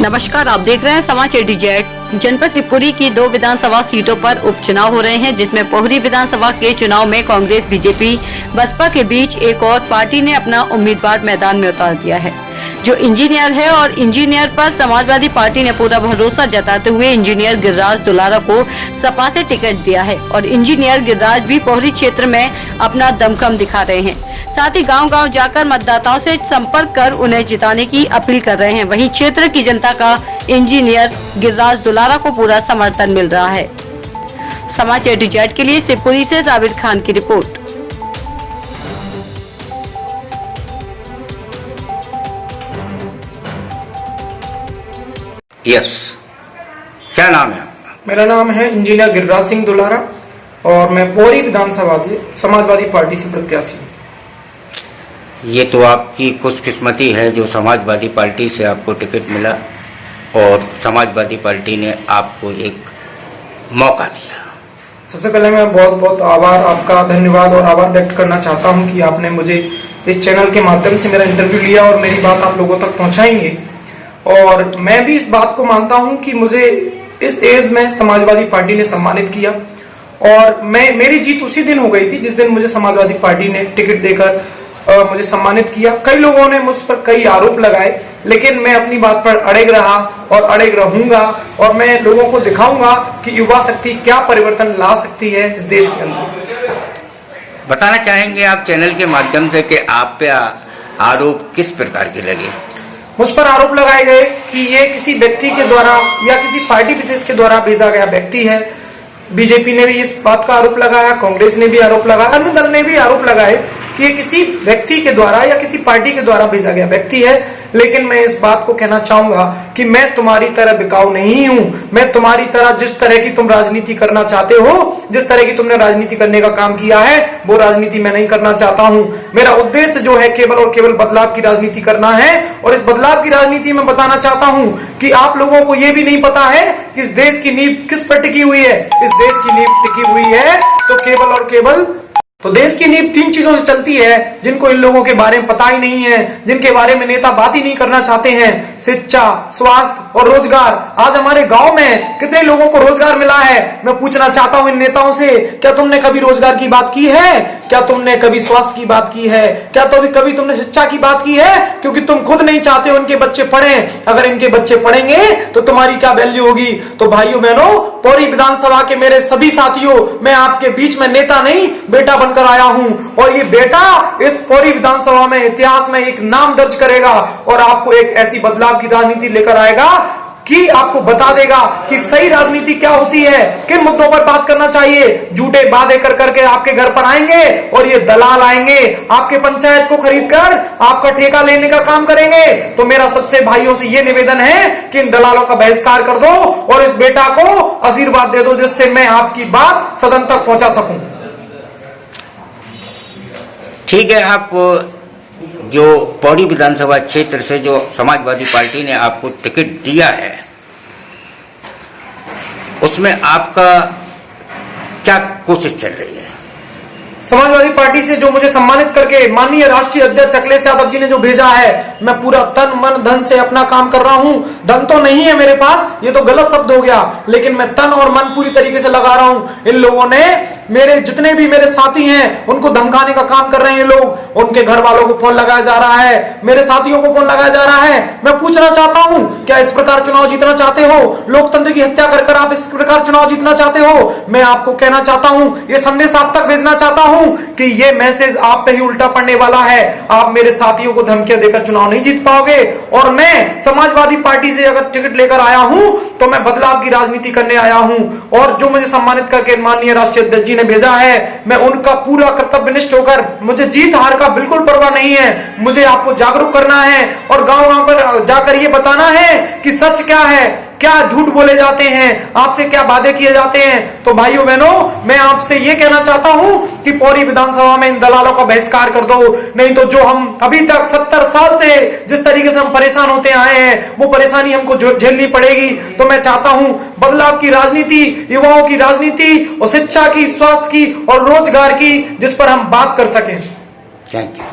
नमस्कार, आप देख रहे हैं समाज A-to-Z। जनपद शिवपुरी की 2 विधानसभा सीटों पर उपचुनाव हो रहे हैं, जिसमें पोहरी विधानसभा के चुनाव में कांग्रेस, बीजेपी, बसपा के बीच एक और पार्टी ने अपना उम्मीदवार मैदान में उतार दिया है, जो इंजीनियर है। और इंजीनियर पर समाजवादी पार्टी ने पूरा भरोसा जताते हुए इंजीनियर गिरिराज दुलारा को सपा से टिकट दिया है। और इंजीनियर गिरिराज भी पोहरी क्षेत्र में अपना दमखम दिखा रहे हैं। साथ ही गांव-गांव जाकर मतदाताओं से संपर्क कर उन्हें जिताने की अपील कर रहे हैं। वहीं क्षेत्र की जनता का इंजीनियर गिरिराज दुलारा को पूरा समर्थन मिल रहा है। समाज A-to-Z के लिए शिवपुरी से साबिर खान की रिपोर्ट। यस, क्या नाम है आपका? मेरा नाम है इंजीनियर गिरिराज सिंह दुलारा और मैं पोहरी विधानसभा से समाजवादी पार्टी से प्रत्याशी हूँ। ये तो आपकी खुशकिस्मती है जो समाजवादी पार्टी से आपको टिकट मिला और समाजवादी पार्टी ने आपको एक मौका दिया। सबसे पहले मैं बहुत बहुत आपका धन्यवाद और आभार व्यक्त करना चाहता हूँ कि आपने मुझे इस चैनल के माध्यम से मेरा इंटरव्यू लिया और मेरी बात आप लोगों तक पहुँचाएंगे। और मैं भी इस बात को मानता हूं कि मुझे इस एज में समाजवादी पार्टी ने सम्मानित किया और मेरी जीत उसी दिन हो गई थी जिस दिन मुझे समाजवादी पार्टी ने टिकट देकर मुझे सम्मानित किया। कई लोगों ने मुझ पर कई आरोप लगाए, लेकिन मैं अपनी बात पर अड़िग रहा और अड़िग रहूंगा और मैं लोगों को दिखाऊंगा कि युवा शक्ति क्या परिवर्तन ला सकती है इस देश के अंदर। बताना चाहेंगे आप चैनल के माध्यम से कि आप पे आरोप किस प्रकार के लगे? मुझ पर आरोप लगाए गए कि ये किसी व्यक्ति के द्वारा या किसी पार्टी विशेष के द्वारा भेजा गया व्यक्ति है। बीजेपी ने भी इस बात का आरोप लगाया, कांग्रेस ने भी आरोप लगाया, अन्य दल ने भी आरोप लगाए कि ये किसी व्यक्ति के द्वारा या किसी पार्टी के द्वारा भेजा गया व्यक्ति है। लेकिन मैं इस बात को कहना चाहूंगा कि मैं तुम्हारी तरह बिकाऊ नहीं हूं। मैं तुम्हारी तरह जिस तरह की तुम राजनीति करना चाहते हो, जिस तरह की तुमने राजनीति करने का काम किया है, वो राजनीति मैं नहीं करना चाहता हूं। मेरा उद्देश्य जो है केवल और केवल बदलाव की राजनीति करना है। और इस बदलाव की राजनीति में बताना चाहता हूं कि आप लोगों को यह भी नहीं पता है कि इस देश की नींव किस पर टिकी हुई है। इस देश की नींव टिकी हुई है तो केवल और केवल देश की नींव 3 चीजों से चलती है, जिनको इन लोगों के बारे में पता ही नहीं है, जिनके बारे में नेता बात ही नहीं करना चाहते हैं। शिक्षा, स्वास्थ्य और रोजगार। आज हमारे गांव में कितने लोगों को रोजगार मिला है, मैं पूछना चाहता हूं इन नेताओं से, क्या तुमने कभी रोजगार की बात की है? क्या तुमने कभी स्वास्थ्य की बात की है? क्या तो कभी तुमने शिक्षा की बात की है? क्योंकि तुम खुद नहीं चाहते हो इनके बच्चे पढ़ें। अगर इनके बच्चे पढ़ेंगे तो तुम्हारी क्या वैल्यू होगी? तो भाइयों बहनों, पोहरी विधानसभा के मेरे सभी साथियों, मैं आपके बीच में नेता नहीं बेटा बनकर आया हूं और ये बेटा इस पोहरी विधानसभा में इतिहास में एक नाम दर्ज करेगा और आपको एक ऐसी बदलाव की राजनीति लेकर आएगा कि आपको बता देगा कि सही राजनीति क्या होती है, किन मुद्दों पर बात करना चाहिए। झूठे वादे कर करके आपके घर पर आएंगे और ये दलाल आएंगे, आपके पंचायत को खरीदकर आपका ठेका लेने का काम करेंगे। तो मेरा सबसे भाइयों से ये निवेदन है कि इन दलालों का बहिष्कार कर दो और इस बेटा को आशीर्वाद दे दो, जिससे मैं आपकी बात सदन तक पहुंचा सकूं। ठीक है, आप जो पौड़ी विधानसभा क्षेत्र से जो समाजवादी पार्टी ने आपको टिकट दिया है, उसमें आपका क्या कोशिश चल रही है? समाजवादी पार्टी से जो मुझे सम्मानित करके माननीय राष्ट्रीय अध्यक्ष अखिलेश यादव जी ने जो भेजा है, मैं पूरा तन मन धन से अपना काम कर रहा हूं। धन तो नहीं है मेरे पास, ये तो गलत शब्द हो गया, लेकिन मैं तन और मन पूरी तरीके से लगा रहा हूं। इन लोगों ने मेरे जितने भी मेरे साथी हैं उनको धमकाने का काम कर रहे हैं लोग। उनके घर वालों को फोन लगाया जा रहा है, मेरे साथियों को फोन लगाया जा रहा है। मैं पूछना चाहता हूं, क्या इस प्रकार चुनाव जीतना चाहते हो? लोकतंत्र की हत्या कर आप इस प्रकार चुनाव जीतना चाहते हो? मैं आपको कहना चाहता हूं, ये संदेश आप तक भेजना चाहता हूं कि ये मैसेज आप पे ही उल्टा पड़ने वाला है। आप मेरे साथियों को धमकियां देकर चुनाव नहीं जीत पाओगे। और मैं समाजवादी पार्टी से अगर टिकट लेकर आया हूं तो मैं बदलाव की राजनीति करने आया हूं। और जो मुझे सम्मानित करके माननीय राष्ट्रीय अध्यक्ष जी ने भेजा है, मैं उनका पूरा कर्तव्यनिष्ठ होकर, मुझे जीत हार का बिल्कुल परवाह नहीं है। मुझे आपको जागरूक करना है और गांव-गांव पर जाकर ये बताना है कि सच क्या है, क्या झूठ बोले जाते हैं, आपसे क्या वादे किए जाते हैं। तो भाइयों बहनों, मैं आपसे ये कहना चाहता हूं कि पोहरी विधानसभा में इन दलालों का बहिष्कार कर दो, नहीं तो जो हम अभी तक 70 साल से जिस तरीके से हम परेशान होते आए हैं, वो परेशानी हमको झेलनी पड़ेगी। तो मैं चाहता हूं बदलाव की राजनीति, युवाओं की राजनीति और शिक्षा की, स्वास्थ्य की और रोजगार की, जिस पर हम बात कर सकें। Thank you.